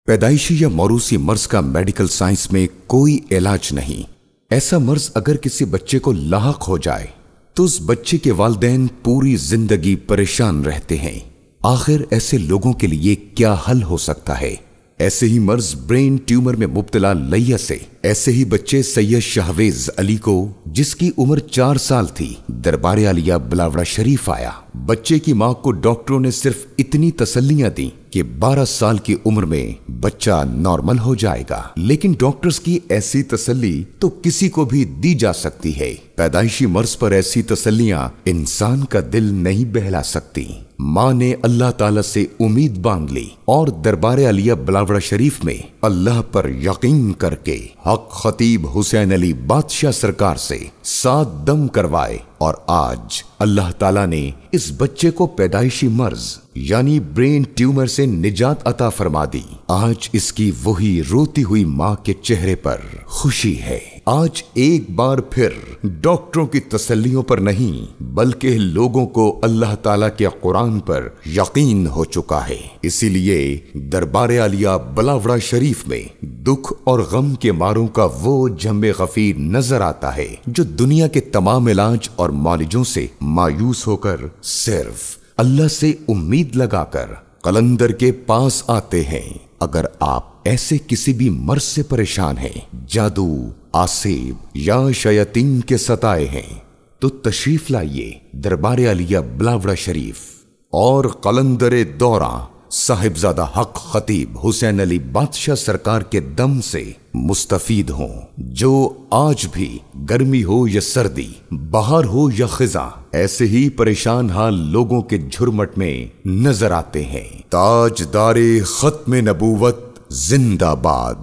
پیدائشی یا موروثی مرض کا میڈیکل سائنس میں کوئی علاج نہیں۔ ایسا مرض اگر کسی بچے کو لاحق ہو جائے تو اس بچے کے والدین پوری زندگی پریشان رہتے ہیں۔ آخر ایسے لوگوں کے لیے کیا حل ہو سکتا ہے؟ ایسے ہی مرض برین ٹیومر میں مبتلا لیہ سے ایسے ہی بچے سید شہویز علی کو، جس کی عمر 4 سال تھی، دربار عالیہ بلاوڑہ شریف آیا۔ بچے کی ماں کو ڈاکٹروں نے صرف اتنی تسلیاں دیں کہ 12 سال کی عمر میں بچہ نارمل ہو جائے گا، لیکن ڈاکٹرز کی ایسی تسلی تو کسی کو بھی دی جا سکتی ہے۔ پیدائشی مرض پر ایسی تسلیاں انسان کا دل نہیں بہلا سکتی۔ ماں نے اللہ تعالی سے امید باندھ لی اور دربار عالیہ بلاوڑہ شریف میں اللہ پر یقین کر کے حق خطیب حسین علی بادشاہ سرکار سے 7 دم کروائے، اور آج اللہ تعالیٰ نے اس بچے کو پیدائشی مرض یعنی برین ٹیومر سے نجات عطا فرما دی۔ آج اس کی وہی روتی ہوئی ماں کے چہرے پر خوشی ہے۔ آج ایک بار پھر ڈاکٹروں کی تسلیوں پر نہیں بلکہ لوگوں کو اللہ تعالیٰ کے قرآن پر یقین ہو چکا ہے۔ اسی لیے دربار عالیہ بلاوڑہ شریف میں دکھ اور غم کے ماروں کا وہ جم غفیر نظر آتا ہے جو دنیا کے تمام علاج اور معالجوں سے مایوس ہو کر صرف اللہ سے امید لگا کر قلندر کے پاس آتے ہیں۔ اگر آپ ایسے کسی بھی مرض سے پریشان ہیں، جادو، آسیب یا شیاطین کے ستائے ہیں، تو تشریف لائیے دربار عالیہ بلاوڑہ شریف اور قلندر دوراں صاحبزادہ حق خطیب حسین علی بادشاہ سرکار کے دم سے مستفید ہوں، جو آج بھی گرمی ہو یا سردی، بہار ہو یا خزاں، ایسے ہی پریشان حال لوگوں کے جھرمٹ میں نظر آتے ہیں۔ تاجدار ختم نبوت زندہ باد۔